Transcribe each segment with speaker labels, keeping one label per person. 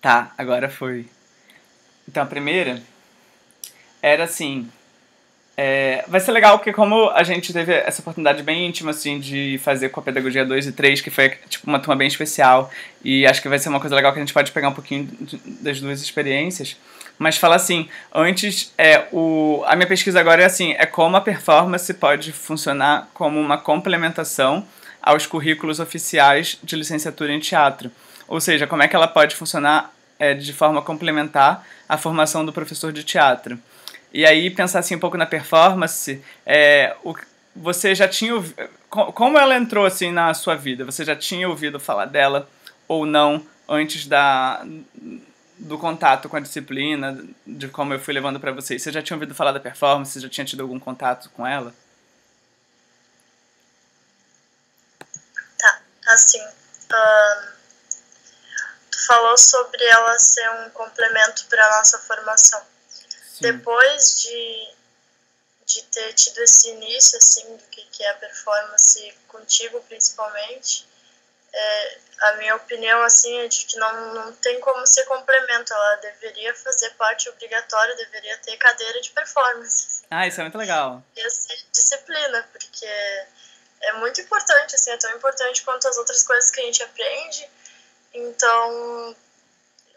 Speaker 1: Tá, agora foi. Então a primeira era assim. Vai ser legal porque como a gente teve essa oportunidade bem íntima, assim, de fazer com a Pedagogia 2 e 3 que foi, tipo, uma turma bem especial, e acho que vai ser uma coisa legal que a gente pode pegar um pouquinho das duas experiências, mas fala assim, antes, a minha pesquisa agora é assim, é como a performance pode funcionar como uma complementação aos currículos oficiais de licenciatura em teatro, ou seja, como é que ela pode funcionar de forma complementar à formação do professor de teatro. E aí pensar assim um pouco na performance, você já tinha como ela entrou assim na sua vida? Você já tinha ouvido falar dela ou não antes do contato com a disciplina, de como eu fui levando para vocês? Você já tinha ouvido falar da performance? Você já tinha tido algum contato com ela?
Speaker 2: Tá, assim, tu falou sobre ela ser um complemento para nossa formação.
Speaker 1: Sim.
Speaker 2: Depois de ter tido esse início, assim, do que é a performance contigo, principalmente, a minha opinião, assim, é de que não tem como ser complemento. Ela deveria fazer parte obrigatória, deveria ter cadeira de performance.
Speaker 1: Ah, isso é muito legal.
Speaker 2: E ser disciplina, porque é muito importante, assim, é tão importante quanto as outras coisas que a gente aprende. Então,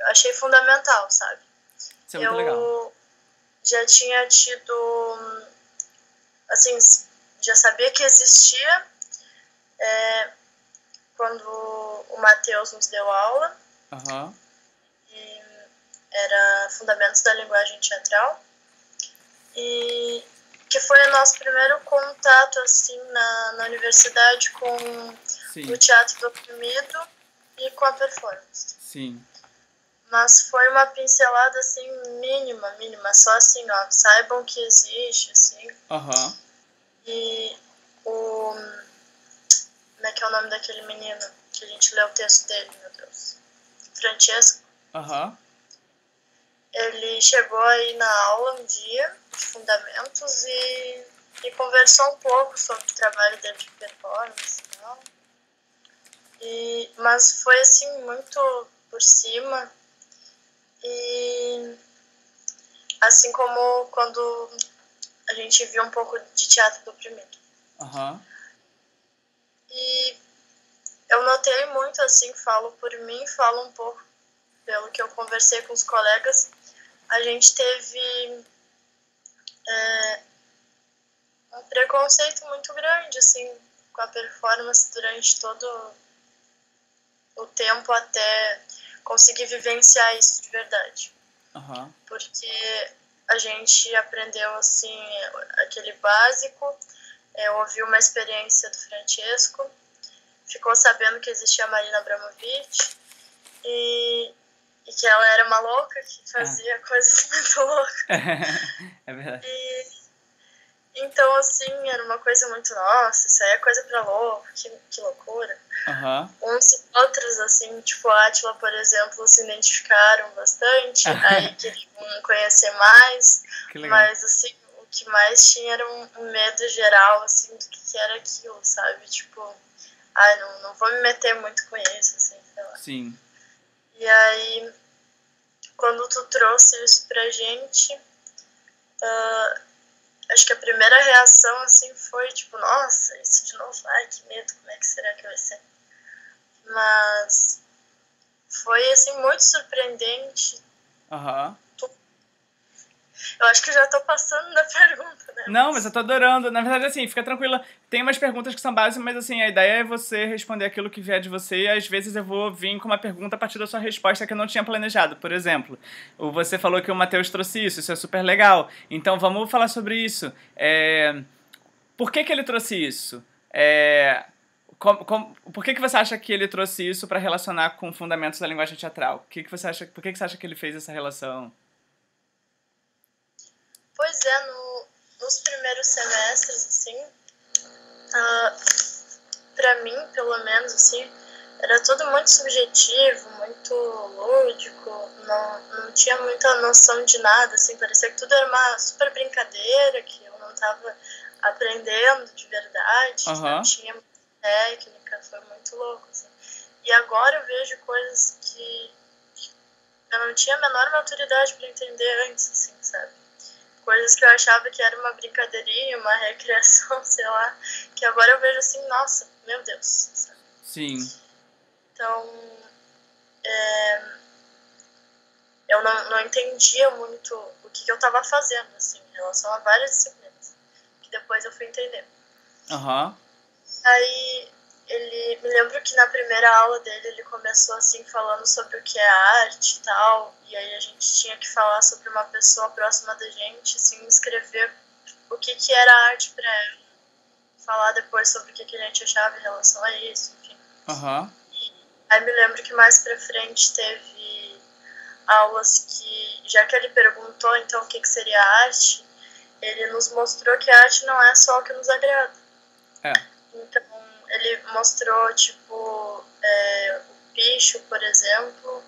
Speaker 2: achei fundamental, sabe?
Speaker 1: Isso é muito legal.
Speaker 2: Eu já tinha tido, assim, já sabia que existia quando o Matheus nos deu aula,
Speaker 1: Aham.
Speaker 2: e era Fundamentos da Linguagem Teatral, e que foi o nosso primeiro contato, assim, na universidade com o
Speaker 1: Sim.
Speaker 2: teatro do oprimido e com a performance.
Speaker 1: Sim.
Speaker 2: Mas foi uma pincelada, assim, mínima, só assim, ó, saibam que existe, assim.
Speaker 1: Aham.
Speaker 2: E o... Como é que é o nome daquele menino que a gente leu o texto dele, meu Deus? Francesco.
Speaker 1: Aham.
Speaker 2: Ele chegou aí na aula um dia de fundamentos e conversou um pouco sobre o trabalho dele de performance e tal. Mas foi, assim, muito por cima. E assim como quando a gente viu um pouco de teatro do oprimido.
Speaker 1: Aham.
Speaker 2: E eu notei muito, assim, falo por mim, falo um pouco pelo que eu conversei com os colegas, a gente teve um preconceito muito grande, assim, com a performance durante todo o tempo até conseguir vivenciar isso de verdade.
Speaker 1: Aham.
Speaker 2: Porque a gente aprendeu, assim, aquele básico, ouviu uma experiência do Francesco, ficou sabendo que existia a Marina Abramovic e que ela era uma louca, que
Speaker 1: Ah.
Speaker 2: fazia coisas muito loucas.
Speaker 1: É verdade.
Speaker 2: E então, assim, era uma coisa muito, nossa, isso aí é coisa pra louco, que loucura.
Speaker 1: Aham.
Speaker 2: Uns e outros, assim, tipo a Átila, por exemplo, se identificaram bastante, aí queriam conhecer mais,
Speaker 1: Que legal.
Speaker 2: mas, assim, o que mais tinha era um medo geral, assim, do que era aquilo, sabe? Tipo, ai, não vou me meter muito com isso, assim, sei lá.
Speaker 1: Sim.
Speaker 2: E aí, quando tu trouxe isso pra gente, acho que a primeira reação, assim, foi tipo, nossa, isso de novo, ai, que medo, como é que será que vai ser? Mas foi, assim, muito surpreendente.
Speaker 1: Aham.
Speaker 2: Eu acho que já tô passando da pergunta, né?
Speaker 1: Não, mas eu tô adorando. Na verdade, assim, fica tranquila. Tem umas perguntas que são básicas, mas assim, a ideia é você responder aquilo que vier de você e às vezes eu vou vir com uma pergunta a partir da sua resposta que eu não tinha planejado. Por exemplo, você falou que o Matheus trouxe isso é super legal. Então vamos falar sobre isso. Por que ele trouxe isso? Por que você acha que ele trouxe isso para relacionar com fundamentos da linguagem teatral? Por que você acha que ele fez essa relação?
Speaker 2: Pois é, nos primeiros semestres, assim, pra mim, pelo menos, assim, era tudo muito subjetivo, muito lúdico, não tinha muita noção de nada, assim, parecia que tudo era uma super brincadeira, que eu não tava aprendendo de verdade, que não
Speaker 1: Aham.
Speaker 2: tinha técnica, foi muito louco, assim. E agora eu vejo coisas que tinha a menor maturidade para entender antes, assim, sabe? Coisas que eu achava que era uma brincadeirinha, uma recreação, sei lá, que agora eu vejo assim, nossa, meu Deus, sabe?
Speaker 1: Sim.
Speaker 2: Então, eu não entendia muito o que eu estava fazendo, assim, em relação a várias disciplinas, que depois eu fui entender.
Speaker 1: Aham.
Speaker 2: Aí, me lembro que na primeira aula dele, ele começou, assim, falando sobre o que é arte e tal, e aí a gente tinha que falar sobre uma pessoa próxima da gente, assim, escrever o que era arte para ela, falar depois sobre o que a gente achava em relação a isso, enfim.
Speaker 1: Aham.
Speaker 2: Aí me lembro que mais pra frente teve aulas que, já que ele perguntou então o que seria arte, ele nos mostrou que a arte não é só o que nos agrada.
Speaker 1: É.
Speaker 2: Então, ele mostrou, tipo, o picho, por exemplo,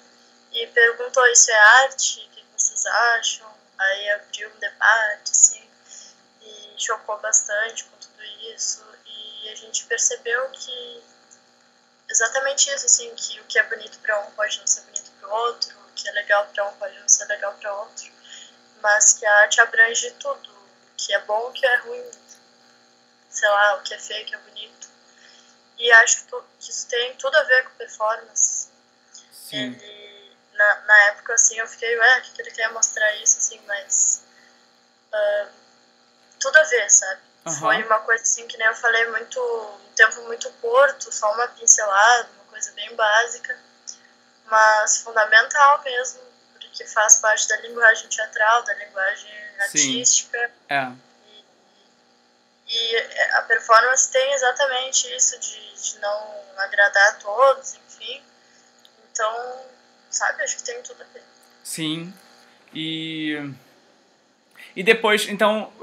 Speaker 2: e perguntou, isso é arte? O que vocês acham? Aí abriu um debate, assim, e chocou bastante com tudo isso, e a gente percebeu que exatamente isso, assim, que o que é bonito para um pode não ser bonito para o outro, o que é legal para um pode não ser legal para outro, mas que a arte abrange tudo, o que é bom, o que é ruim, sei lá, o que é feio, o que é bonito. E acho que isso tem tudo a ver com performance.
Speaker 1: Sim.
Speaker 2: Ele, na época, assim, eu fiquei, o que ele quer mostrar isso, assim, mas tudo a ver, sabe? Foi uma coisa, assim, que nem eu falei, um tempo muito curto, só uma pincelada, uma coisa bem básica, mas fundamental mesmo, porque faz parte da linguagem teatral, da linguagem artística.
Speaker 1: É.
Speaker 2: E a performance tem exatamente isso de não agradar a todos, enfim. Então, sabe, acho que tem tudo a ver.
Speaker 1: Sim. E depois, então,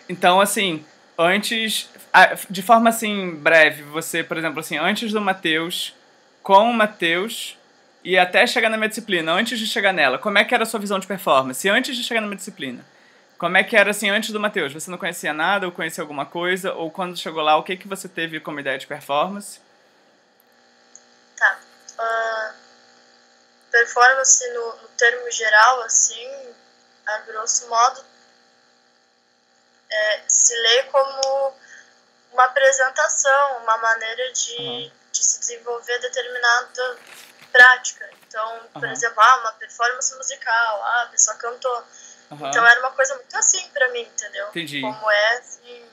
Speaker 1: então assim, antes, de forma assim breve, você, por exemplo, assim, antes do Matheus, com o Matheus e até chegar na minha disciplina, antes de chegar nela, como é que era a sua visão de performance? Antes de chegar na minha disciplina, como é que era assim antes do Matheus? Você não conhecia nada ou conhecia alguma coisa? Ou quando chegou lá, o que você teve como ideia de performance?
Speaker 2: Tá. Performance no termo geral, assim, a grosso modo, se lê como uma apresentação, uma maneira de se desenvolver determinada prática. Então, por exemplo, uma performance musical, a pessoa cantou. Então era uma coisa muito assim pra mim, entendeu?
Speaker 1: Entendi.
Speaker 2: Como é, assim,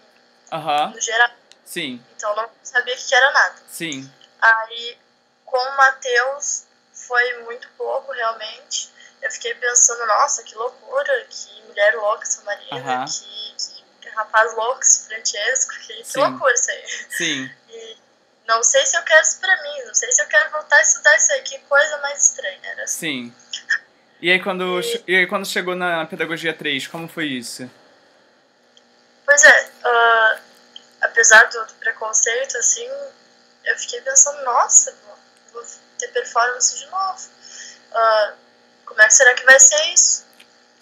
Speaker 2: no geral.
Speaker 1: Sim.
Speaker 2: Então não sabia o que era nada.
Speaker 1: Sim.
Speaker 2: Aí, com o Matheus, foi muito pouco, realmente. Eu fiquei pensando, nossa, que loucura, que mulher louca essa Marina, que rapaz louco esse Francesco, que loucura isso aí.
Speaker 1: Sim.
Speaker 2: E não sei se eu quero isso pra mim, não sei se eu quero voltar a estudar isso aí, que coisa mais estranha, era assim.
Speaker 1: Sim. E aí quando chegou na Pedagogia 3, como foi isso?
Speaker 2: Pois é, apesar do preconceito, assim, eu fiquei pensando, nossa, vou ter performance de novo. Como é que será que vai ser isso?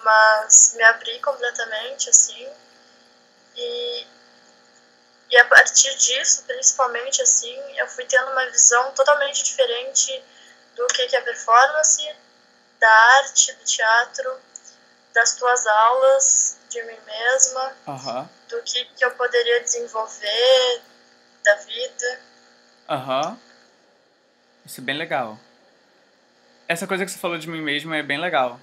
Speaker 2: Mas me abri completamente, assim, e a partir disso, principalmente, assim, eu fui tendo uma visão totalmente diferente do que é performance, da arte, do teatro, das tuas aulas, de mim mesma, do que eu poderia desenvolver, da vida.
Speaker 1: Isso é bem legal. Essa coisa que você falou de mim mesmo é bem legal.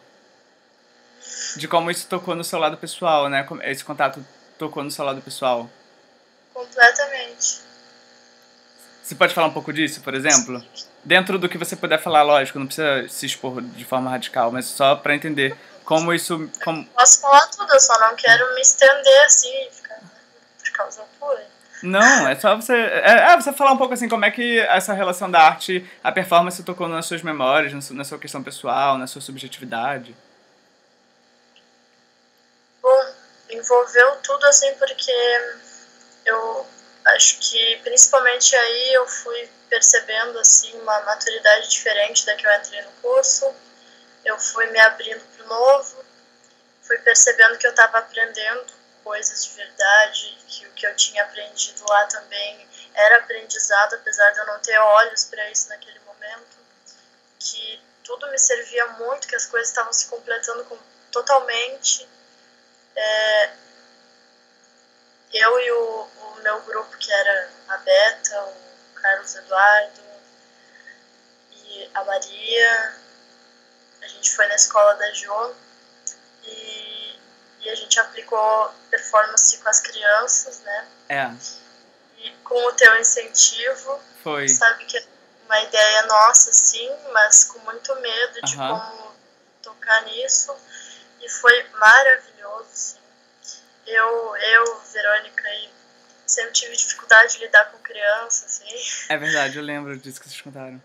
Speaker 1: De como isso tocou no seu lado pessoal, né? Esse contato tocou no seu lado pessoal.
Speaker 2: Completamente.
Speaker 1: Você pode falar um pouco disso, por exemplo? Dentro do que você puder falar, lógico, não precisa se expor de forma radical, mas só pra entender como isso...
Speaker 2: Posso falar tudo, eu só não quero me estender assim, ficar por causa pura.
Speaker 1: Não, é só você... você falar um pouco assim, como é que essa relação da arte, a performance tocou nas suas memórias, na sua questão pessoal, na sua subjetividade.
Speaker 2: Bom, envolveu tudo assim porque eu acho que principalmente aí eu fui percebendo assim uma maturidade diferente da que eu entrei no curso. Eu fui me abrindo pro novo, fui percebendo que eu estava aprendendo coisas de verdade, que o que eu tinha aprendido lá também era aprendizado, apesar de eu não ter olhos para isso naquele momento, que tudo me servia muito, que as coisas estavam se completando totalmente. Eu e o meu grupo, que era a Beta, o Carlos Eduardo e a Maria, a gente foi na escola da Jo e a gente aplicou performance com as crianças, né? E com o teu incentivo,
Speaker 1: Foi.
Speaker 2: Sabe que é uma ideia nossa, sim, mas com muito medo de como tocar nisso. E foi maravilhoso, sim. Eu, Verônica, e sempre tive dificuldade de lidar com crianças, assim.
Speaker 1: É verdade, eu lembro disso que vocês contaram.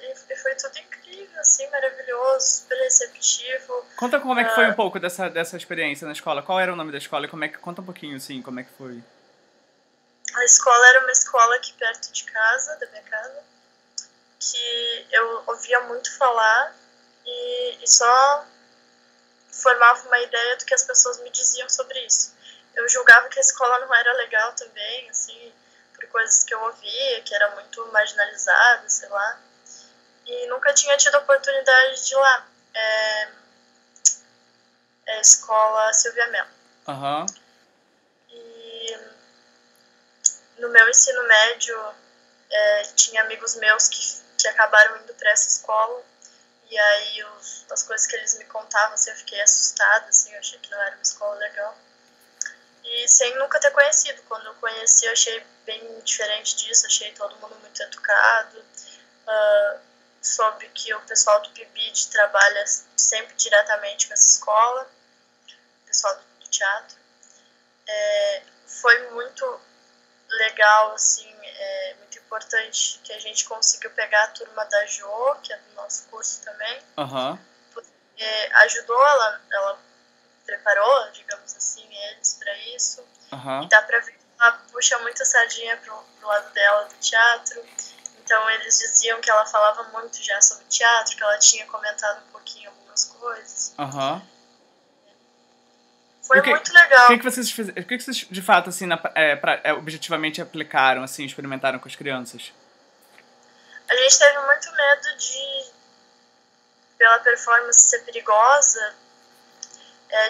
Speaker 2: E foi tudo incrível, assim, maravilhoso, super receptivo.
Speaker 1: Conta como é que foi um pouco dessa experiência na escola. Qual era o nome da escola e conta um pouquinho, assim, como é que foi.
Speaker 2: A escola era uma escola aqui perto de casa, da minha casa, que eu ouvia muito falar e só formava uma ideia do que as pessoas me diziam sobre isso. Eu julgava que a escola não era legal também, assim, por coisas que eu ouvia, que era muito marginalizada, sei lá. E nunca tinha tido a oportunidade de ir lá. É a escola Silvia Mello. E no meu ensino médio, tinha amigos meus que acabaram indo para essa escola. E aí as coisas que eles me contavam, assim, eu fiquei assustada, assim, eu achei que não era uma escola legal. E sem nunca ter conhecido. Quando eu conheci, eu achei bem diferente disso, achei todo mundo muito educado. Soube que o pessoal do PIBID trabalha sempre diretamente com essa escola, o pessoal do teatro. Foi muito legal, assim, muito importante que a gente conseguiu pegar a turma da Jo, que é do nosso curso também. Porque ajudou, ela preparou, digamos assim, eles para isso. E dá pra ver que ela puxa muita sardinha pro lado dela do teatro. Então eles diziam que ela falava muito já sobre teatro, que ela tinha comentado um pouquinho algumas coisas. Foi muito legal.
Speaker 1: O que vocês de fato, assim, objetivamente aplicaram, assim, experimentaram com as crianças?
Speaker 2: A gente teve muito medo pela performance ser perigosa,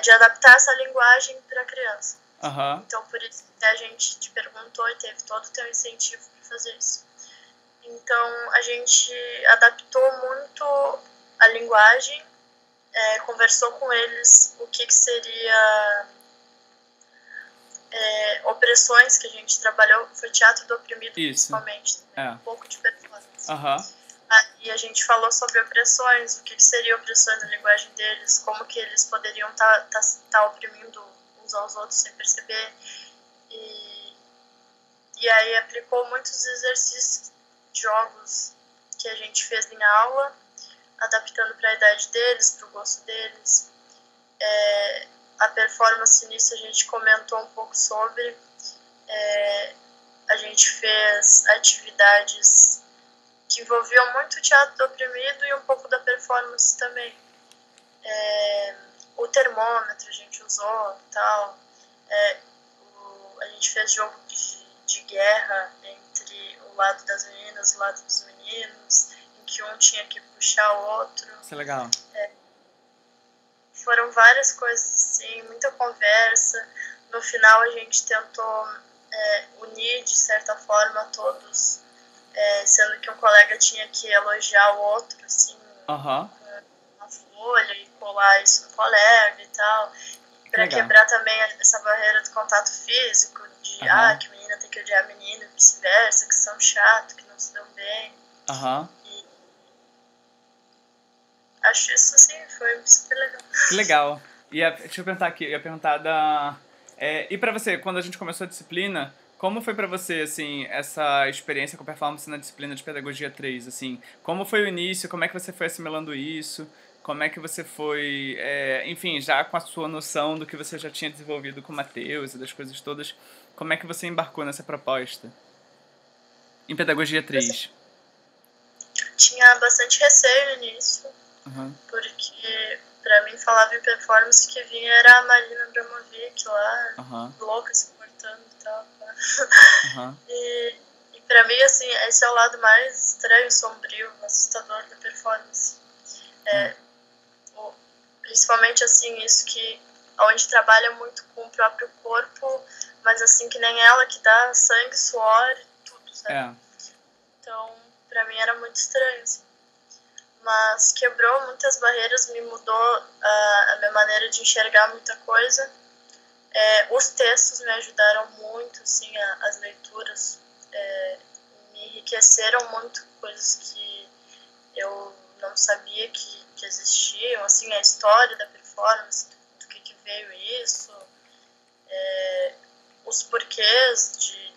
Speaker 2: de adaptar essa linguagem para criança. Então, por isso que a gente te perguntou e teve todo o teu incentivo para fazer isso. Então, a gente adaptou muito a linguagem, conversou com eles o que seria opressões, que a gente trabalhou, foi teatro do oprimido principalmente, um pouco de performance. E a gente falou sobre opressões, o que seria opressões na linguagem deles, como que eles poderiam tá oprimindo uns aos outros sem perceber. E aí aplicou muitos exercícios, jogos que a gente fez em aula, adaptando para a idade deles, para o gosto deles. A performance nisso a gente comentou um pouco sobre. A gente fez atividades que envolviam muito o teatro do oprimido e um pouco da performance também. O termômetro a gente usou e tal. A gente fez jogo de guerra entre o lado das meninas e o lado dos meninos, em que um tinha que puxar o outro.
Speaker 1: Isso é legal.
Speaker 2: Foram várias coisas assim, muita conversa. No final a gente tentou unir de certa forma todos, sendo que um colega tinha que elogiar o outro, assim, com uma folha e colar isso no colega e tal, para quebrar também essa barreira do contato físico, de que menina tem que odiar menino e vice-versa, que são chatos, que não se dão bem. E acho isso, assim, foi super legal.
Speaker 1: Que legal. Deixa eu perguntar aqui, eu ia perguntar e pra você, quando a gente começou a disciplina, como foi pra você, assim, essa experiência com performance na disciplina de Pedagogia 3, assim? Como foi o início? Como é que você foi assimilando isso? Como é que você foi, enfim, já com a sua noção do que você já tinha desenvolvido com o Matheus e das coisas todas, como é que você embarcou nessa proposta em Pedagogia 3?
Speaker 2: Tinha bastante receio no início, porque pra mim falava em performance que vinha era a Marina Abramovic lá, louca, se cortando e tal. E Pra mim, assim, esse é o lado mais estranho, sombrio, assustador da performance. Principalmente, assim, isso que onde trabalha muito com o próprio corpo, mas assim, que nem ela, que dá sangue, suor, tudo, sabe? Então, pra mim era muito estranho, assim. Mas quebrou muitas barreiras, me mudou a minha maneira de enxergar muita coisa. Os textos me ajudaram muito, assim, as leituras me enriqueceram muito, coisas que eu não sabia que existiam, assim, a história da performance, do que veio isso, os porquês de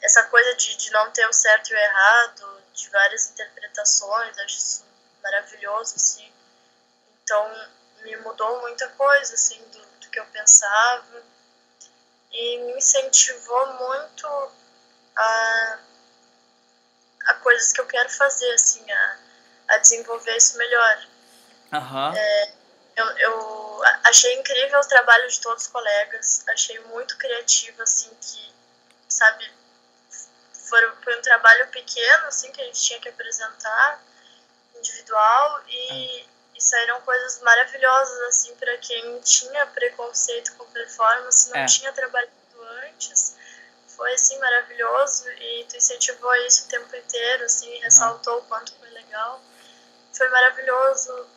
Speaker 2: essa coisa de não ter o certo e o errado, de várias interpretações, acho isso maravilhoso, assim. Então, me mudou muita coisa, assim, do que eu pensava e me incentivou muito a coisas que eu quero fazer, assim, a desenvolver isso melhor. Eu achei incrível o trabalho de todos os colegas, achei muito criativo, assim, que, sabe, foi um trabalho pequeno, assim, que a gente tinha que apresentar, individual, e saíram coisas maravilhosas, assim, para quem tinha preconceito com performance, não tinha trabalhado antes. Foi, assim, maravilhoso, e tu incentivou isso o tempo inteiro, assim, ressaltou o quanto foi legal. Foi maravilhoso.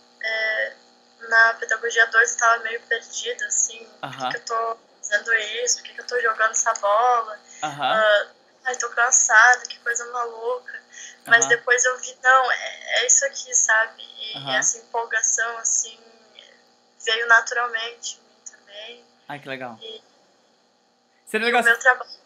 Speaker 2: Na Pedagogia 2 eu estava meio perdida, assim, por que eu tô fazendo isso, por que eu tô jogando essa bola, ai, tô cansada, que coisa maluca. Mas depois eu vi, não, é isso aqui, sabe? E essa empolgação, assim, veio naturalmente em mim também.
Speaker 1: Ai, que legal.
Speaker 2: Seria legal. O meu trabalho...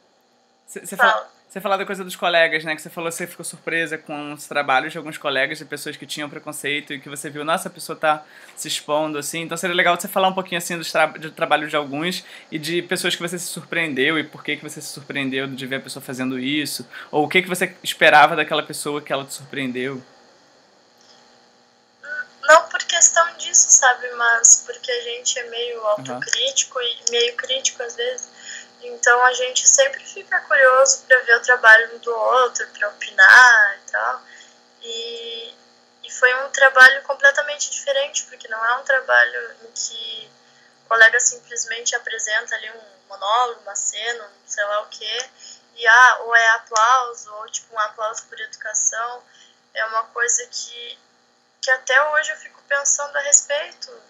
Speaker 1: Você falou da coisa dos colegas, né? Que você falou que você ficou surpresa com os trabalhos de alguns colegas, de pessoas que tinham preconceito e que você viu, nossa, a pessoa tá se expondo, assim. Então seria legal você falar um pouquinho, assim, do trabalho de alguns e de pessoas que você se surpreendeu e por que você se surpreendeu de ver a pessoa fazendo isso. Ou o que você esperava daquela pessoa que ela te surpreendeu.
Speaker 2: Não por questão disso, sabe? Mas porque a gente é meio autocrítico e meio crítico às vezes. Então a gente sempre fica curioso para ver o trabalho do outro, para opinar e tal. E foi um trabalho completamente diferente, porque não é um trabalho em que o colega simplesmente apresenta ali um monólogo, uma cena, um sei lá o quê, e ou é aplauso, ou tipo um aplauso por educação. É uma coisa que até hoje eu fico pensando a respeito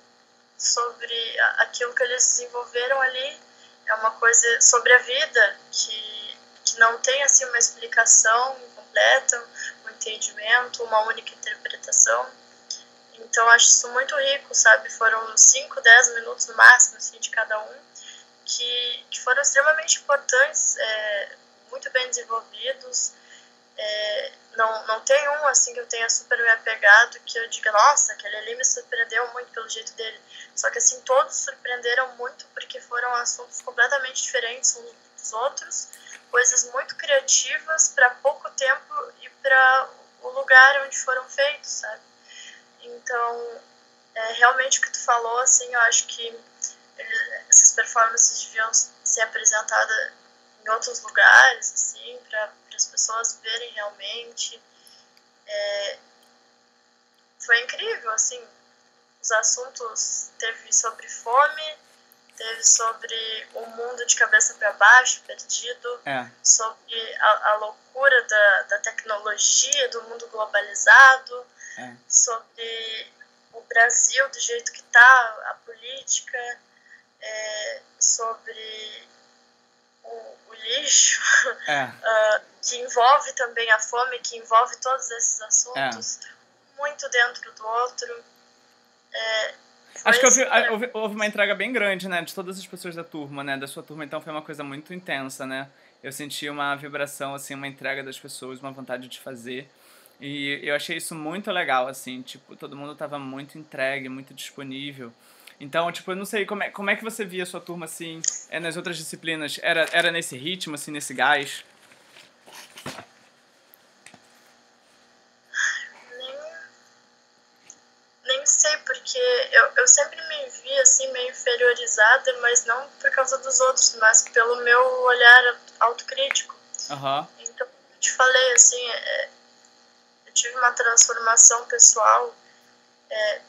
Speaker 2: sobre aquilo que eles desenvolveram ali. É uma coisa sobre a vida que não tem assim uma explicação completa, um entendimento, uma única interpretação. Então acho isso muito rico, sabe? Foram 5, 10 minutos no máximo assim, de cada um, que foram extremamente importantes, muito bem desenvolvidos. Não tem um assim que eu tenha super me apegado que eu diga, nossa, aquele ali me surpreendeu muito pelo jeito dele. Só que assim, todos surpreenderam muito porque foram assuntos completamente diferentes uns dos outros, coisas muito criativas para pouco tempo e para o lugar onde foram feitos, sabe? Então, realmente o que tu falou, assim, eu acho que essas performances deviam ser apresentadas em outros lugares, assim, para as pessoas verem realmente. Foi incrível, assim, os assuntos teve sobre fome, teve sobre o mundo de cabeça para baixo, perdido, sobre a loucura da tecnologia, do mundo globalizado, sobre o Brasil do jeito que tá, a política, sobre o lixo, que envolve também a fome, que envolve todos esses assuntos, muito dentro do outro.
Speaker 1: Acho que houve uma entrega bem grande, né, de todas as pessoas da turma, né, da sua turma, então foi uma coisa muito intensa, né, eu senti uma vibração, assim, uma entrega das pessoas, uma vontade de fazer, e eu achei isso muito legal, assim, tipo, todo mundo tava muito entregue, muito disponível. Então, tipo, eu não sei, como é que você via a sua turma, assim, nas outras disciplinas? Era nesse ritmo, assim, nesse gás?
Speaker 2: Nem sei, porque eu sempre me vi, assim, meio inferiorizada, mas não por causa dos outros, mas pelo meu olhar autocrítico.
Speaker 1: Aham.
Speaker 2: Então, eu te falei, assim, eu tive uma transformação pessoal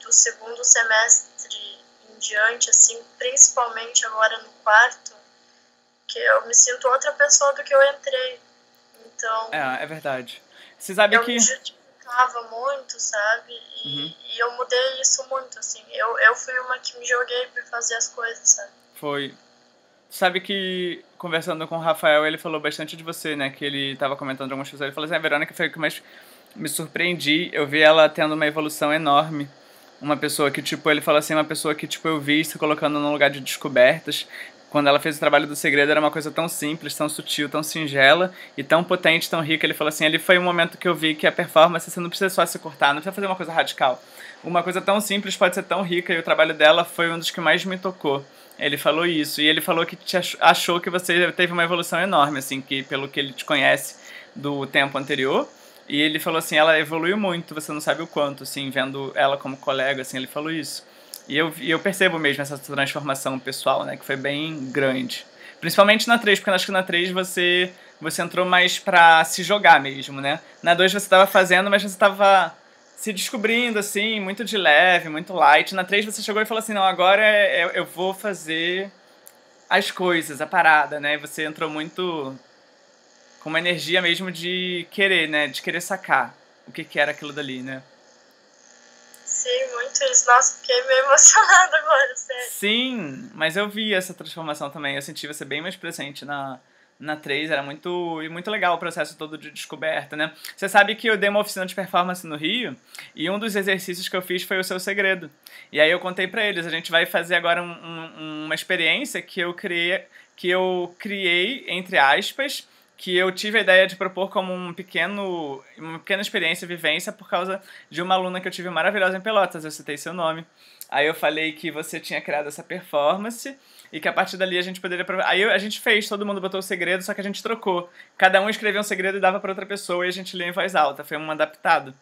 Speaker 2: do segundo semestre em diante, assim, principalmente agora no quarto, que eu me sinto outra pessoa do que eu entrei. Então,
Speaker 1: É verdade. Você sabe
Speaker 2: eu me
Speaker 1: que...
Speaker 2: justificava muito, sabe?
Speaker 1: Uhum.
Speaker 2: E eu mudei isso muito, assim. Eu fui uma que me joguei pra fazer as coisas, sabe?
Speaker 1: Foi. Sabe que, conversando com o Rafael, ele falou bastante de você, né? Que ele tava comentando algumas coisas. Ele falou assim, a Verônica foi o que mais me surpreendi. Eu vi ela tendo uma evolução enorme. Uma pessoa que, tipo, ele falou assim, uma pessoa que, tipo, eu vi se colocando num lugar de descobertas. Quando ela fez o trabalho do segredo, era uma coisa tão simples, tão sutil, tão singela e tão potente, tão rica. Ele falou assim, ali foi um momento que eu vi que a performance, você não precisa só se cortar, não precisa fazer uma coisa radical. Uma coisa tão simples pode ser tão rica e o trabalho dela foi um dos que mais me tocou. Ele falou isso. E ele falou que achou que você teve uma evolução enorme, assim, que pelo que ele te conhece do tempo anterior. E ele falou assim, ela evoluiu muito, você não sabe o quanto, assim, vendo ela como colega, assim, ele falou isso. E eu percebo mesmo essa transformação pessoal, né, que foi bem grande. Principalmente na 3 porque eu acho que na 3 você entrou mais pra se jogar mesmo, né? Na 2 você tava fazendo, mas você tava se descobrindo, assim, muito de leve, muito light. Na 3 você chegou e falou assim, não, agora eu vou fazer as coisas, a parada, né? E você entrou muito com uma energia mesmo de querer, né? De querer sacar o que que era aquilo dali, né?
Speaker 2: Sim, muito isso. Nossa, fiquei meio emocionada agora, sério.
Speaker 1: Sim, mas eu vi essa transformação também. Eu senti você bem mais presente na 3. Era muito legal o processo todo de descoberta, né? Você sabe que eu dei uma oficina de performance no Rio e um dos exercícios que eu fiz foi o seu segredo. E aí eu contei pra eles, a gente vai fazer agora uma experiência que eu criei, entre aspas, que eu tive a ideia de propor como uma pequena experiência, vivência, por causa de uma aluna que eu tive maravilhosa em Pelotas, eu citei seu nome. Aí eu falei que você tinha criado essa performance e que a partir dali a gente poderia... Aí a gente fez, todo mundo botou o segredo, só que a gente trocou. Cada um escrevia um segredo e dava pra outra pessoa e a gente lia em voz alta, foi um adaptado.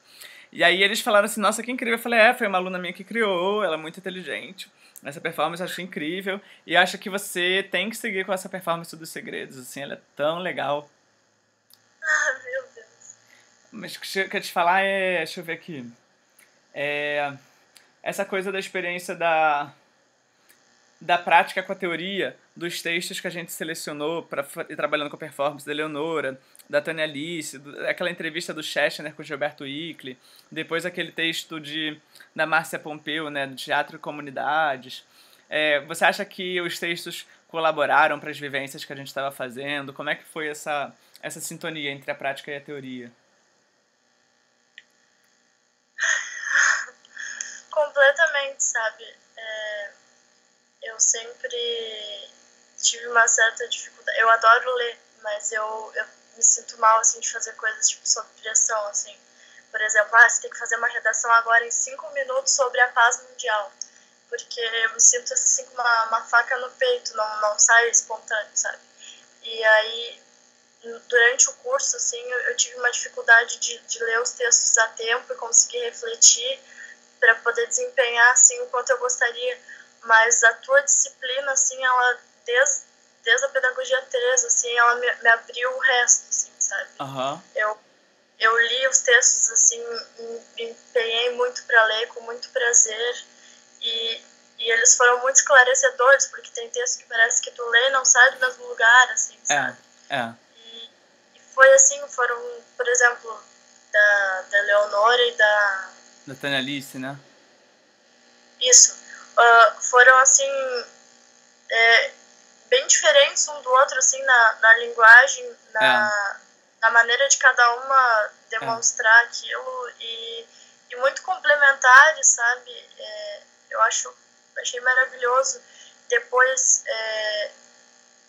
Speaker 1: E aí eles falaram assim, nossa, que incrível. Eu falei, foi uma aluna minha que criou, ela é muito inteligente. Essa performance eu achei incrível. E acho que você tem que seguir com essa performance dos segredos, assim, ela é tão legal.
Speaker 2: Ah, meu Deus.
Speaker 1: Mas o que eu quero te falar deixa eu ver aqui. É, essa coisa da experiência da prática com a teoria, dos textos que a gente selecionou para ir trabalhando com a performance da Leonora, da Tânia Alice, aquela entrevista do Schechner com o Gilberto Icli, depois aquele texto da Márcia Pompeu, né, do Teatro e Comunidades. Você acha que os textos colaboraram para as vivências que a gente estava fazendo? Como é que foi essa sintonia entre a prática e a teoria?
Speaker 2: Completamente, sabe? Eu sempre tive uma certa dificuldade. Eu adoro ler, mas eu me sinto mal, assim, de fazer coisas, tipo, sob pressão, assim. Por exemplo, você tem que fazer uma redação agora em 5 minutos sobre a paz mundial. Porque eu me sinto, assim, com uma faca no peito, não sai espontâneo, sabe? E aí, durante o curso, assim, eu tive uma dificuldade de ler os textos a tempo e conseguir refletir para poder desempenhar, assim, o quanto eu gostaria. Mas a tua disciplina, assim, ela, desde a pedagogia 3, assim, ela me abriu o resto, assim, sabe?
Speaker 1: Aham.
Speaker 2: Eu li os textos, assim, me empenhei muito para ler, com muito prazer, e eles foram muito esclarecedores, porque tem texto que parece que tu lê e não sai do mesmo lugar, assim,
Speaker 1: É,
Speaker 2: sabe?
Speaker 1: é.
Speaker 2: E foi assim, foram, por exemplo, da Leonora e da...
Speaker 1: Da Tânia Alice, né?
Speaker 2: Isso. Foram, assim, é, bem diferentes um do outro, assim, na linguagem,
Speaker 1: É,
Speaker 2: na maneira de cada uma
Speaker 1: é.
Speaker 2: demonstrar aquilo e muito complementares, sabe? Eu achei maravilhoso. Depois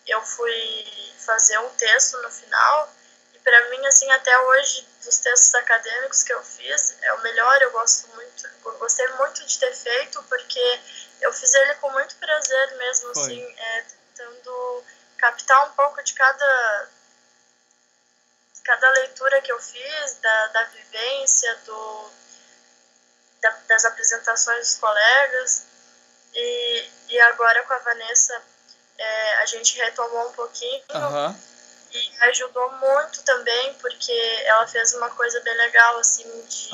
Speaker 2: eu fui fazer um texto no final e para mim, assim, até hoje, dos textos acadêmicos que eu fiz, é o melhor. Eu gostei muito de ter feito, porque eu fiz ele com muito prazer mesmo,
Speaker 1: Foi.
Speaker 2: assim, tentando captar um pouco de cada leitura que eu fiz, da vivência, das apresentações dos colegas. E agora com a Vanessa, a gente retomou um pouquinho
Speaker 1: Aham.
Speaker 2: E ajudou muito também, porque ela fez uma coisa bem legal, assim, de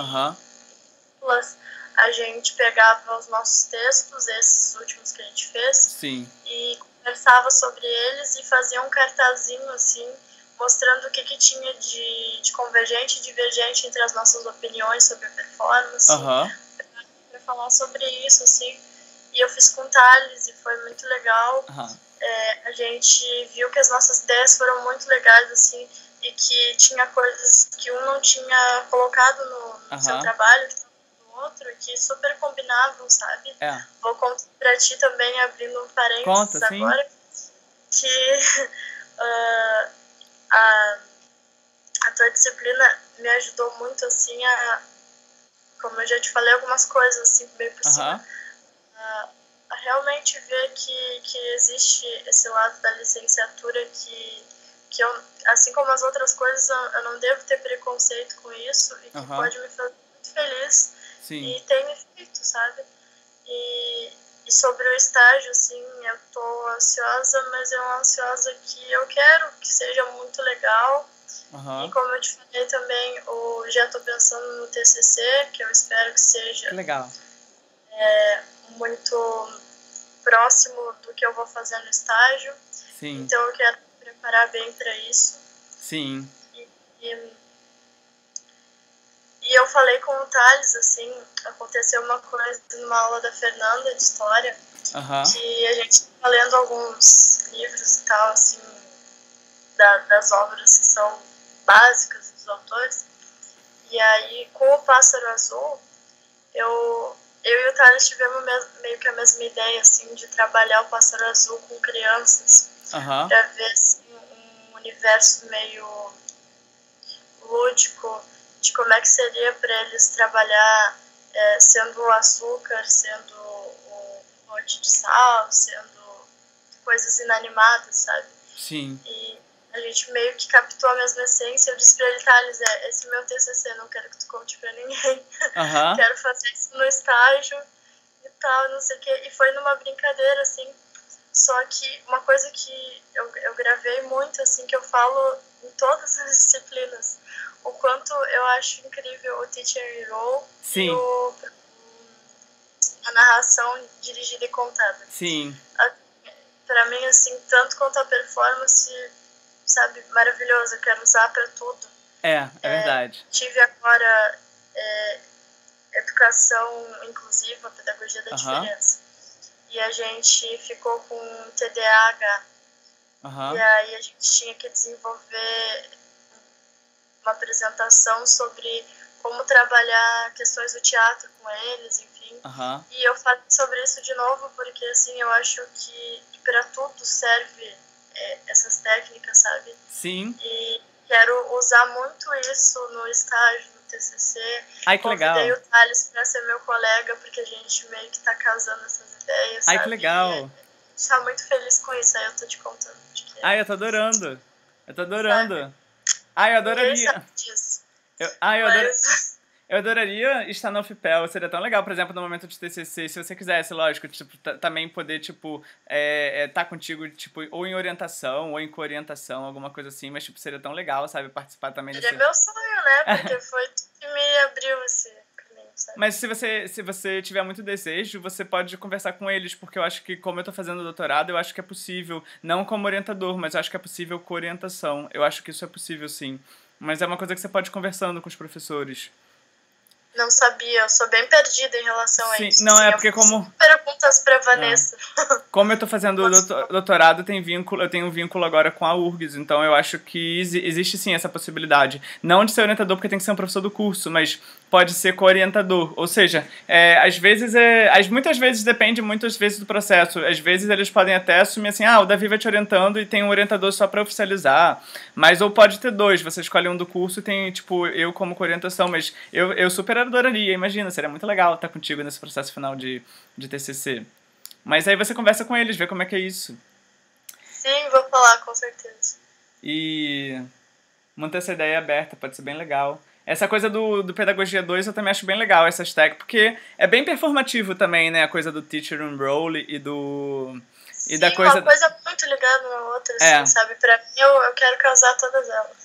Speaker 2: a gente pegava os nossos textos, esses últimos que a gente fez,
Speaker 1: Sim.
Speaker 2: e conversava sobre eles e fazia um cartazinho, assim, mostrando o que tinha de convergente e divergente entre as nossas opiniões sobre a performance, para falar sobre isso, assim. E eu fiz com o Thales e foi muito legal. A gente viu que as nossas ideias foram muito legais, assim, e que tinha coisas que um não tinha colocado no seu trabalho, que estava no outro, e que super combinavam, sabe? Vou contar pra ti também, abrindo um parênteses agora, que a tua disciplina me ajudou muito, assim, como eu já te falei, algumas coisas, assim, bem por cima, a realmente ver que existe esse lado da licenciatura que eu, assim como as outras coisas, eu não devo ter preconceito com isso e que pode me fazer muito feliz.
Speaker 1: Sim.
Speaker 2: E tem me feito, sabe? E sobre o estágio, assim, eu tô ansiosa, mas é uma ansiosa que eu quero que seja muito legal. E como eu te falei também, já tô pensando no TCC, que eu espero que seja
Speaker 1: legal.
Speaker 2: Muito próximo do que eu vou fazer no estágio.
Speaker 1: Sim.
Speaker 2: Então eu quero me preparar bem para isso.
Speaker 1: Sim.
Speaker 2: E eu falei com o Thales, assim, aconteceu uma coisa numa aula da Fernanda de História, que a gente estava lendo alguns livros e tal, assim, das obras que são básicas dos autores. E aí, com o Pássaro Azul, eu e o Thales tivemos meio que a mesma ideia, assim, de trabalhar o Pássaro Azul com crianças, para ver, assim, um universo meio lúdico, de como é que seria para eles trabalhar sendo o açúcar, sendo o monte de sal, sendo coisas inanimadas, sabe?
Speaker 1: Sim.
Speaker 2: E a gente meio que captou a mesma essência. Eu disse pra ele, Thales, esse é meu TCC, não quero que tu conte pra ninguém. Quero fazer isso no estágio e tal, não sei o quê. E foi numa brincadeira, assim. Só que uma coisa que eu gravei muito, assim, que eu falo em todas as disciplinas, o quanto eu acho incrível o Teacher Role e a narração dirigida e contada.
Speaker 1: Sim.
Speaker 2: Pra mim, assim, tanto quanto a performance, sabe, maravilhoso, eu quero usar pra tudo.
Speaker 1: É verdade.
Speaker 2: Tive agora educação inclusiva, pedagogia da diferença. E a gente ficou com TDAH. E aí a gente tinha que desenvolver uma apresentação sobre como trabalhar questões do teatro com eles, enfim. E eu falo sobre isso de novo porque, assim, eu acho que para tudo serve essas técnicas, sabe?
Speaker 1: Sim.
Speaker 2: E quero usar muito isso no estágio, no TCC.
Speaker 1: Ai, que legal.
Speaker 2: Convidei o Thales para ser meu colega, porque a gente meio que tá casando essas ideias, sabe?
Speaker 1: Ai, que legal.
Speaker 2: E a gente tá muito feliz com isso, aí eu tô te contando.
Speaker 1: Ai, eu tô adorando. Sabe? Ai, eu adoraria.
Speaker 2: Ninguém sabe disso.
Speaker 1: Eu adoraria estar no UFPEL, seria tão legal, por exemplo, no momento de TCC, se você quisesse, lógico, tipo, também poder, tipo, tá contigo, tipo, ou em orientação, ou em coorientação, alguma coisa assim, mas, tipo, seria tão legal, sabe, participar também desse...
Speaker 2: É meu sonho, né, porque foi tu que me abriu esse caminho, sabe?
Speaker 1: Mas se você tiver muito desejo, você pode conversar com eles, porque eu acho que, como eu tô fazendo doutorado, eu acho que é possível, não como orientador, mas eu acho que é possível coorientação, eu acho que isso é possível, sim. Mas é uma coisa que você pode ir conversando com os professores.
Speaker 2: Não sabia, eu sou bem perdida em relação a isso.
Speaker 1: Não, é porque como...
Speaker 2: Perguntas pra Vanessa.
Speaker 1: Como eu tô fazendo doutorado, eu tenho um vínculo agora com a URGS, então eu acho que existe sim essa possibilidade. Não de ser orientador, porque tem que ser um professor do curso, mas pode ser co-orientador. Ou seja, às vezes muitas vezes depende muitas vezes do processo. Às vezes eles podem até assumir assim, o Davi vai te orientando e tem um orientador só para oficializar. Mas ou pode ter dois, você escolhe um do curso e tem, tipo, eu como co-orientação, mas eu super adoraria, imagina, seria muito legal estar contigo nesse processo final de TCC. Mas aí você conversa com eles, vê como é que é isso.
Speaker 2: Sim, vou falar, com certeza.
Speaker 1: E manter essa ideia aberta, pode ser bem legal. Essa coisa do Pedagogia 2 eu também acho bem legal, essas técnicas, porque é bem performativo também, né? A coisa do Teacher on Role e do... E da
Speaker 2: Sim,
Speaker 1: coisa...
Speaker 2: uma coisa muito ligada uma à outra,
Speaker 1: É,
Speaker 2: assim, sabe? Pra mim, eu quero casar todas elas.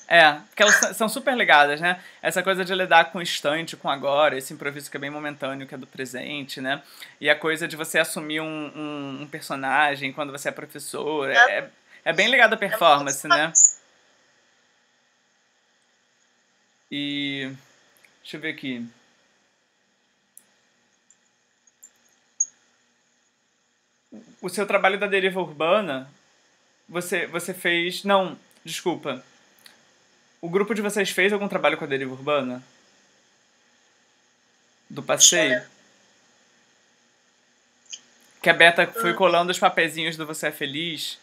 Speaker 1: porque elas são super ligadas, né? Essa coisa de lidar com o instante, com agora, esse improviso que é bem momentâneo, que é do presente, né? E a coisa de você assumir um personagem quando você é professor,
Speaker 2: É,
Speaker 1: é bem ligado à
Speaker 2: é muito
Speaker 1: performance, né?
Speaker 2: fácil.
Speaker 1: E deixa eu ver aqui. O seu trabalho da deriva urbana, você fez... Não, desculpa. O grupo de vocês fez algum trabalho com a deriva urbana? Do
Speaker 2: Deixa eu
Speaker 1: passeio?
Speaker 2: lembrar.
Speaker 1: Que a Beta foi colando os papezinhos do Você é Feliz.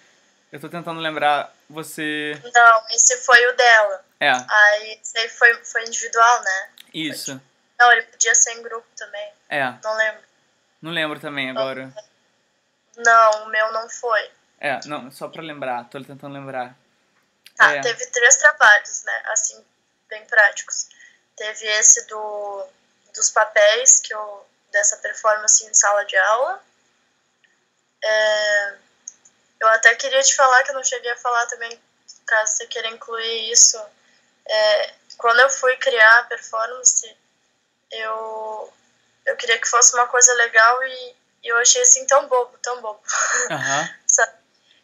Speaker 1: Eu tô tentando lembrar. Você...
Speaker 2: Não, esse foi o dela.
Speaker 1: É,
Speaker 2: Aí, esse aí foi individual, né?
Speaker 1: isso.
Speaker 2: Não, ele podia ser em grupo também.
Speaker 1: É,
Speaker 2: Não lembro.
Speaker 1: não lembro também agora.
Speaker 2: Não, o meu não foi.
Speaker 1: Não, só pra lembrar. Tô tentando lembrar.
Speaker 2: Tá, teve 3 trabalhos, né? Assim, bem práticos. Teve esse dos papéis, dessa performance em sala de aula. Eu até queria te falar, que eu não cheguei a falar também, caso você queira incluir isso. Quando eu fui criar a performance, eu queria que fosse uma coisa legal e eu achei assim tão bobo, tão bobo.
Speaker 1: Aham.
Speaker 2: Sabe?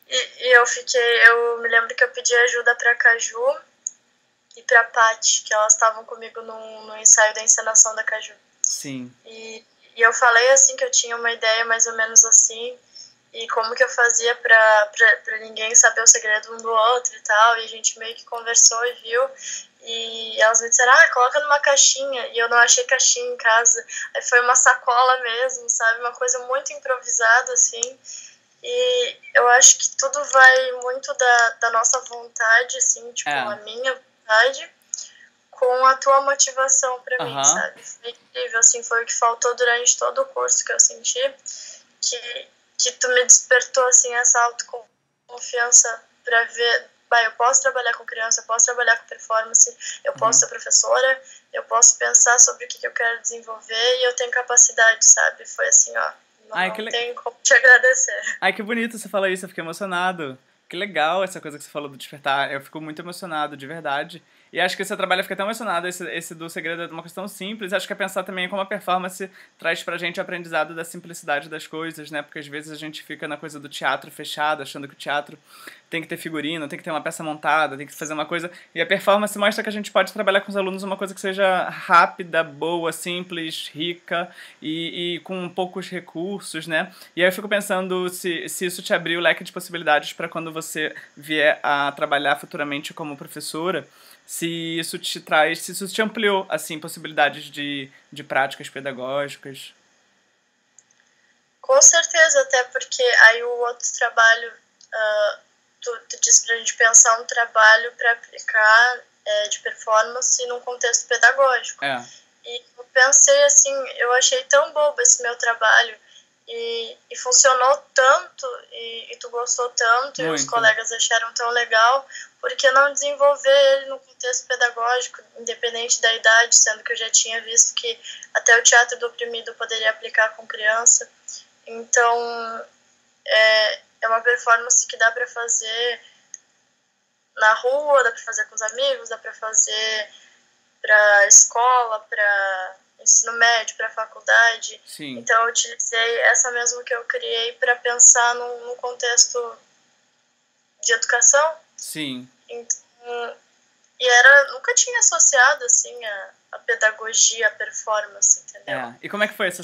Speaker 2: E eu me lembro que eu pedi ajuda pra Caju e pra Paty, que elas estavam comigo no ensaio da encenação da Caju.
Speaker 1: Sim.
Speaker 2: E eu falei assim que eu tinha uma ideia mais ou menos assim, e como que eu fazia pra ninguém saber o segredo um do outro e tal, e a gente meio que conversou e viu, e elas me disseram, coloca numa caixinha, e eu não achei caixinha em casa, aí foi uma sacola mesmo, sabe, uma coisa muito improvisada, assim, e eu acho que tudo vai muito da nossa vontade, assim, tipo, a minha vontade, com a tua motivação pra mim, sabe? Foi incrível, assim, foi o que faltou durante todo o curso que eu senti, que tu me despertou, assim, essa autoconfiança pra ver, eu posso trabalhar com criança, eu posso trabalhar com performance, eu posso ser professora, eu posso pensar sobre o que eu quero desenvolver e eu tenho capacidade, sabe? Foi assim, não tem como te agradecer.
Speaker 1: Ai, que bonito você falar isso, eu fiquei emocionado. Que legal essa coisa que você falou do despertar. Eu fico muito emocionado, de verdade. E acho que o seu trabalho fica tão emocionado. Esse do segredo é uma questão simples. Acho que é pensar também como a performance traz pra gente o aprendizado da simplicidade das coisas, né? Porque às vezes a gente fica na coisa do teatro fechado, achando que o teatro tem que ter figurino, tem que ter uma peça montada, tem que fazer uma coisa. E a performance mostra que a gente pode trabalhar com os alunos uma coisa que seja rápida, boa, simples, rica e com poucos recursos, né? E aí eu fico pensando se isso te abriu o leque de possibilidades para quando você vier a trabalhar futuramente como professora, se isso te ampliou, assim, possibilidades de práticas pedagógicas.
Speaker 2: Com certeza, até porque aí o outro trabalho, tu disse pra gente pensar um trabalho para aplicar de performance num contexto pedagógico. E eu pensei assim, eu achei tão bobo esse meu trabalho e funcionou tanto e tu gostou tanto. Muito. E os colegas acharam tão legal, por que não desenvolver ele no contexto pedagógico, independente da idade, sendo que eu já tinha visto que até o teatro do oprimido poderia aplicar com criança. Então, é uma performance que dá para fazer na rua, dá para fazer com os amigos, dá para fazer para escola, para ensino médio, para faculdade. Sim. Então, eu utilizei essa mesmo que eu criei para pensar num contexto de educação. Sim. Então, nunca tinha associado assim a pedagogia, a performance, entendeu?
Speaker 1: E como é que foi essa...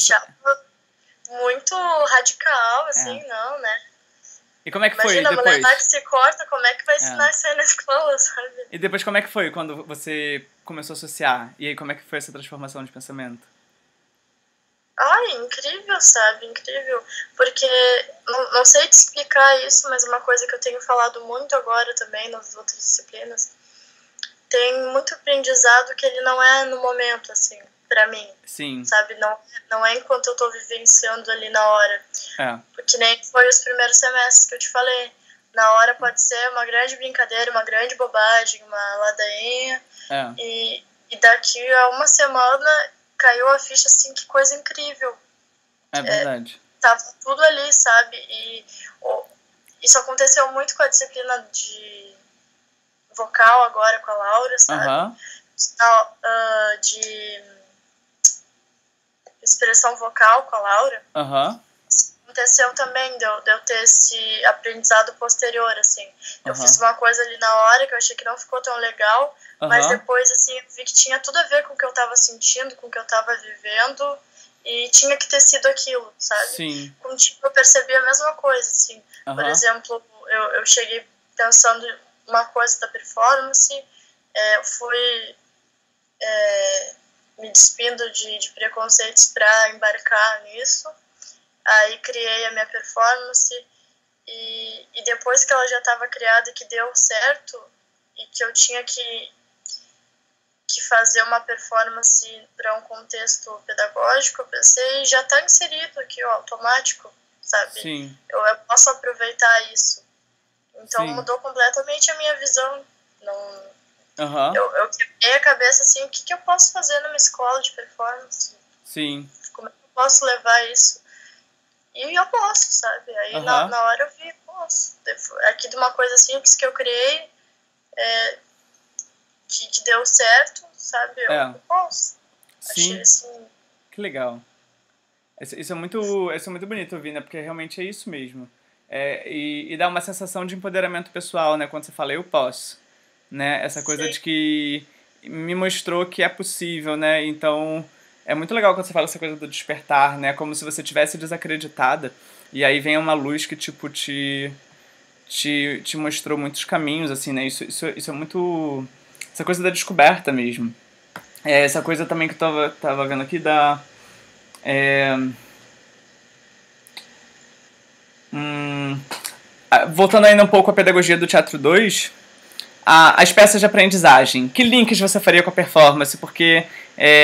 Speaker 2: Muito radical, assim, não, né?
Speaker 1: E como é que
Speaker 2: Imagina,
Speaker 1: foi depois?
Speaker 2: Imagina, a mulher que se corta, como é que vai ensinar isso aí na escola, sabe?
Speaker 1: E depois como é que foi quando você começou a associar? E aí como é que foi essa transformação de pensamento?
Speaker 2: Incrível, sabe? Incrível. Porque, não sei te explicar isso, mas uma coisa que eu tenho falado muito agora também nas outras disciplinas, tem muito aprendizado que ele não é no momento, assim, pra mim. Sim. Sabe? Não é enquanto eu tô vivenciando ali na hora. Porque nem foi os primeiros semestres que eu te falei. Na hora pode ser uma grande brincadeira, uma grande bobagem, uma ladainha. E daqui a uma semana caiu a ficha, assim, que coisa incrível.
Speaker 1: É verdade.
Speaker 2: Tava tudo ali, sabe? E isso aconteceu muito com a disciplina de vocal agora com a Laura, sabe? De expressão vocal com a Laura. Aconteceu também de eu ter esse aprendizado posterior, assim. Eu fiz uma coisa ali na hora que eu achei que não ficou tão legal, mas depois, assim, eu vi que tinha tudo a ver com o que eu tava sentindo, com o que eu tava vivendo, e tinha que ter sido aquilo, sabe?
Speaker 1: Sim.
Speaker 2: Contigo eu percebi a mesma coisa, assim. Por exemplo, eu cheguei pensando uma coisa da performance, fui me despindo de preconceitos para embarcar nisso. Aí criei a minha performance e depois que ela já estava criada e que deu certo e que eu tinha que fazer uma performance para um contexto pedagógico, eu pensei, já está inserido aqui, ó, automático, sabe?
Speaker 1: Sim.
Speaker 2: Eu posso aproveitar isso. Então
Speaker 1: Sim.
Speaker 2: mudou completamente a minha visão. Eu quebrei a cabeça assim, o que eu posso fazer numa escola de performance?
Speaker 1: Sim.
Speaker 2: Como é que eu posso levar isso? E eu posso, sabe? Aí na hora eu vi, posso. Aqui de uma coisa simples que eu criei, que deu certo, sabe? Eu posso.
Speaker 1: Sim.
Speaker 2: Achei assim...
Speaker 1: Que legal. Isso é muito bonito ouvir, né? Porque realmente é isso mesmo. E dá uma sensação de empoderamento pessoal, né? Quando você fala, eu posso. Né? Essa coisa de que me mostrou que é possível, né? Então, é muito legal quando você fala essa coisa do despertar, né? Como se você tivesse desacreditada e aí vem uma luz que, tipo, te mostrou muitos caminhos, assim, né? Isso é muito... Essa coisa da descoberta mesmo. Essa coisa também que eu tava vendo aqui da... voltando ainda um pouco à pedagogia do Teatro 2, as peças de aprendizagem. Que links você faria com a performance? Porque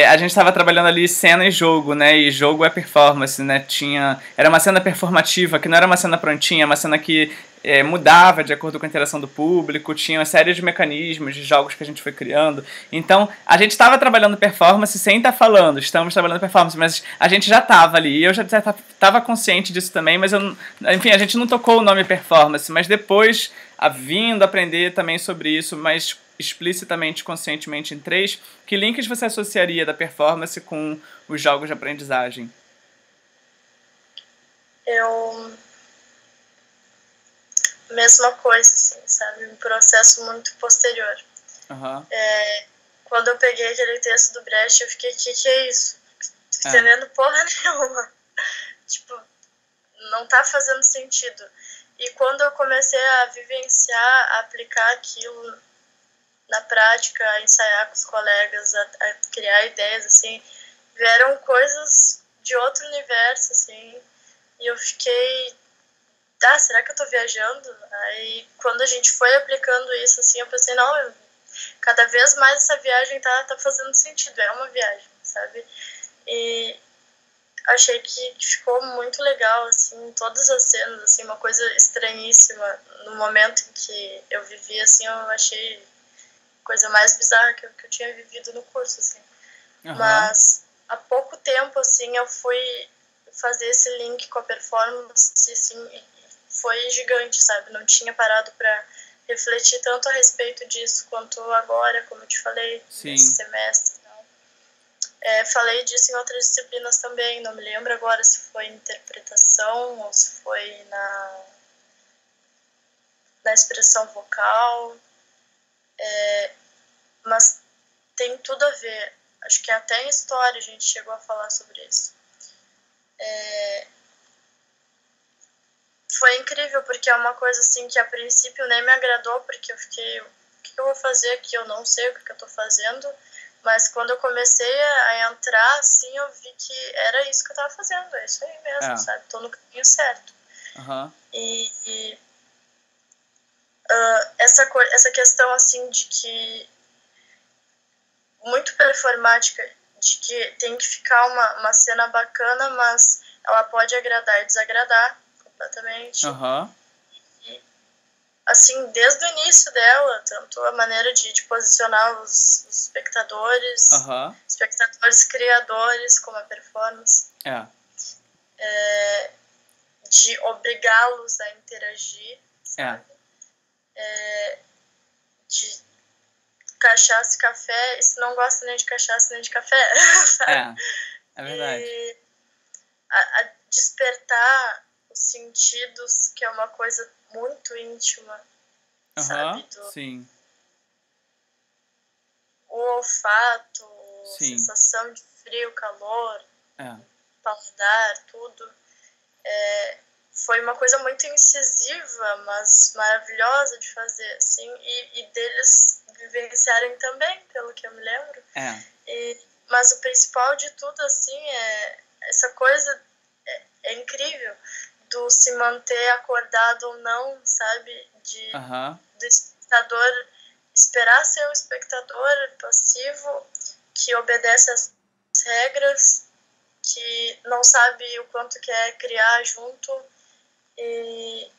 Speaker 1: a gente estava trabalhando ali cena e jogo, né? E jogo é performance, né? Era uma cena performativa, que não era uma cena prontinha, uma cena que mudava de acordo com a interação do público, tinha uma série de mecanismos, de jogos que a gente foi criando. Então, a gente estava trabalhando performance sem estar falando, estamos trabalhando performance, mas a gente já estava ali, e eu já estava consciente disso também, mas enfim, a gente não tocou o nome performance, mas depois, vindo aprender também sobre isso, mas explicitamente, conscientemente em 3, que links você associaria da performance com os jogos de aprendizagem?
Speaker 2: Mesma coisa, assim, sabe? Um processo muito posterior. Quando eu peguei aquele texto do Brecht, eu fiquei, que é isso? Tô entendendo porra nenhuma. Tipo, não tá fazendo sentido. E quando eu comecei a vivenciar, a aplicar aquilo na prática, a ensaiar com os colegas, a criar ideias, assim, vieram coisas de outro universo, assim, e eu fiquei, será que eu tô viajando? Aí, quando a gente foi aplicando isso, assim, eu pensei, não, cada vez mais essa viagem tá fazendo sentido, é uma viagem, sabe? E achei que ficou muito legal, assim, todas as cenas, assim, uma coisa estranhíssima. No momento em que eu vivi, assim, eu achei a coisa mais bizarra que eu tinha vivido no curso, assim. Mas há pouco tempo, assim, eu fui fazer esse link com a performance, assim, foi gigante, sabe? Não tinha parado para refletir tanto a respeito disso quanto agora, como eu te falei, nesse semestre. Falei disso em outras disciplinas também, não me lembro agora se foi interpretação ou se foi na expressão vocal, mas tem tudo a ver. Acho que até em história a gente chegou a falar sobre isso. Foi incrível, porque é uma coisa assim que a princípio nem me agradou, porque eu fiquei, o que eu vou fazer aqui? Eu não sei o que eu tô fazendo, mas quando eu comecei a entrar, assim, eu vi que era isso que eu tava fazendo, é isso aí mesmo, sabe? Tô no caminho certo. Essa questão, assim, de que muito performática, de que tem que ficar uma cena bacana, mas ela pode agradar e desagradar completamente. E, assim, desde o início dela, tanto a maneira de posicionar os espectadores, espectadores criadores, como a performance, de obrigá-los a interagir, sabe? De cachaça e café, e se não gosta nem de cachaça nem de café, sabe?
Speaker 1: É verdade.
Speaker 2: E a despertar os sentidos, que é uma coisa muito íntima, sabe?
Speaker 1: Sim.
Speaker 2: O olfato,
Speaker 1: Sim.
Speaker 2: sensação de frio, calor,
Speaker 1: É.
Speaker 2: paladar, tudo. Foi uma coisa muito incisiva, mas maravilhosa de fazer, assim, e deles vivenciarem também, pelo que eu me lembro. Mas o principal de tudo, assim, é essa coisa é incrível do se manter acordado ou não, sabe? Do espectador esperar ser um espectador passivo que obedece às regras, que não sabe o quanto quer criar junto, e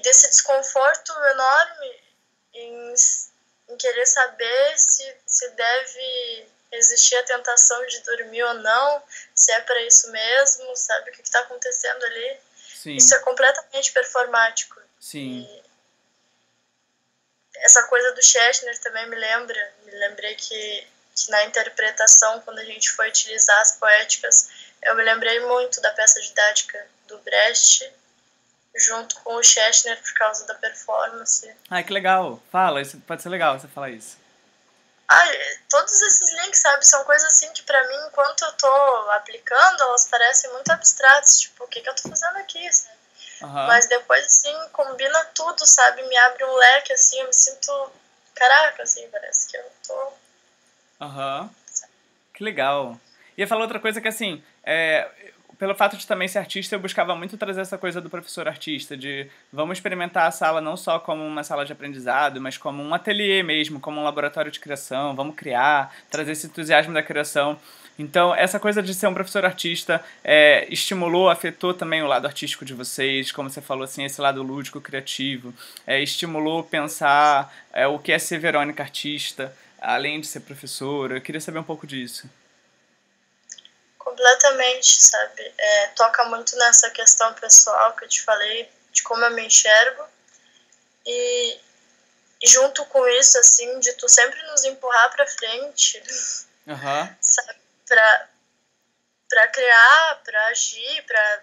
Speaker 2: desse desconforto enorme em querer saber se deve existir a tentação de dormir ou não, se é para isso mesmo, sabe o que está acontecendo ali.
Speaker 1: Sim.
Speaker 2: Isso é completamente performático.
Speaker 1: Sim.
Speaker 2: E essa coisa do Schechner também me lembrei que na interpretação, quando a gente foi utilizar as poéticas, eu me lembrei muito da peça didática do Brecht, junto com o Schechner, por causa da performance.
Speaker 1: Ai, que legal. Fala, isso pode ser legal você falar isso.
Speaker 2: Todos esses links, sabe, são coisas assim que pra mim, enquanto eu tô aplicando, elas parecem muito abstratas, tipo, o que eu tô fazendo aqui, sabe? Mas depois, assim, combina tudo, sabe, me abre um leque, assim, eu me sinto, caraca, assim, parece que eu tô...
Speaker 1: Que legal. E eu falar outra coisa que, assim, pelo fato de também ser artista, eu buscava muito trazer essa coisa do professor artista, de vamos experimentar a sala não só como uma sala de aprendizado, mas como um ateliê mesmo, como um laboratório de criação, vamos criar, trazer esse entusiasmo da criação. Então, essa coisa de ser um professor artista estimulou, afetou também o lado artístico de vocês, como você falou, assim, esse lado lúdico, criativo, estimulou pensar o que é ser Verônica artista, além de ser professora. Eu queria saber um pouco disso.
Speaker 2: Completamente, sabe? Toca muito nessa questão pessoal que eu te falei, de como eu me enxergo. E junto com isso, assim, de tu sempre nos empurrar pra frente, sabe? Pra criar, pra agir, pra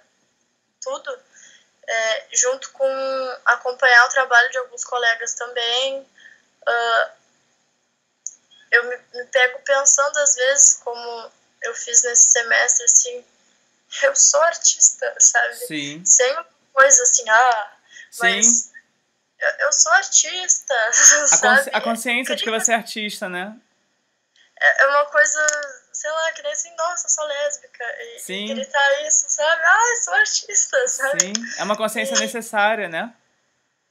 Speaker 2: tudo. Junto com acompanhar o trabalho de alguns colegas também. Eu me pego pensando, às vezes, como eu fiz nesse semestre, assim, eu sou artista, sabe?
Speaker 1: Sim.
Speaker 2: Sem uma coisa assim, mas
Speaker 1: Sim.
Speaker 2: eu sou artista, sabe?
Speaker 1: A consciência de que você é artista, né?
Speaker 2: É uma coisa, sei lá, que nem assim, nossa, sou lésbica, e gritar isso, sabe? Sou artista, sabe?
Speaker 1: Sim, é uma consciência necessária, né?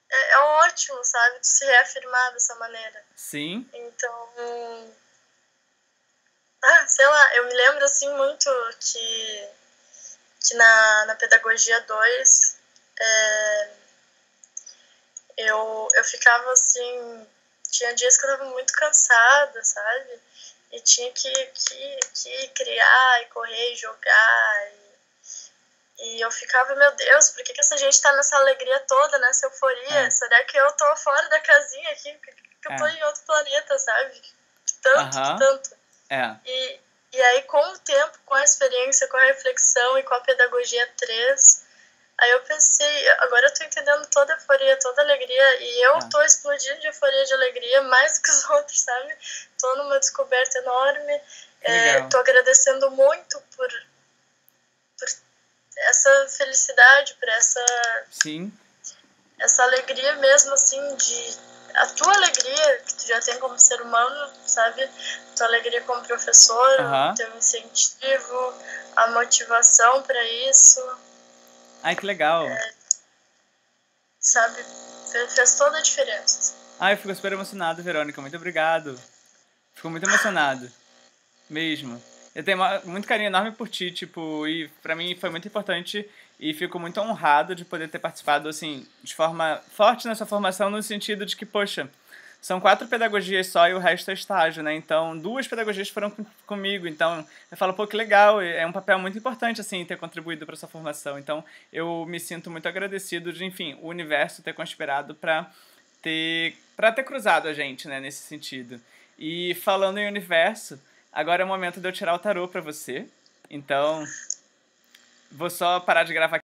Speaker 2: É ótimo, sabe? Tu se reafirmar dessa maneira.
Speaker 1: Sim.
Speaker 2: Então, sei lá, eu me lembro, assim, muito que na Pedagogia 2, eu ficava, assim, tinha dias que eu tava muito cansada, sabe? E tinha que criar, e correr, e jogar, e eu ficava, meu Deus, por que essa gente tá nessa alegria toda, nessa euforia? Será que eu tô fora da casinha aqui? Por que eu tô em outro planeta, sabe? Tanto. E aí, com o tempo, com a experiência, com a reflexão e com a Pedagogia 3, aí eu pensei, agora eu tô entendendo toda a euforia, toda a alegria, e eu tô explodindo de euforia, de alegria, mais do que os outros, sabe? Tô numa descoberta enorme, tô agradecendo muito por essa felicidade, por essa alegria mesmo, assim, a tua alegria que tu já tem como ser humano, sabe? Tua alegria como professor, o teu incentivo, a motivação para isso.
Speaker 1: Ai, que legal.
Speaker 2: Sabe? Fez toda a diferença.
Speaker 1: Eu fico super emocionado, Verônica. Muito obrigado. Fico muito emocionado. Mesmo. Eu tenho muito carinho enorme por ti, tipo, e pra mim foi muito importante e fico muito honrado de poder ter participado, assim, de forma forte nessa formação, no sentido de que, poxa, são 4 pedagogias só e o resto é estágio, né? Então, 2 pedagogias foram comigo. Então, eu falo, pô, que legal, é um papel muito importante, assim, ter contribuído para sua formação. Então, eu me sinto muito agradecido de, enfim, o universo ter conspirado para ter cruzado a gente, né, nesse sentido. E falando em universo, agora é o momento de eu tirar o tarô para você. Então, vou só parar de gravar aqui.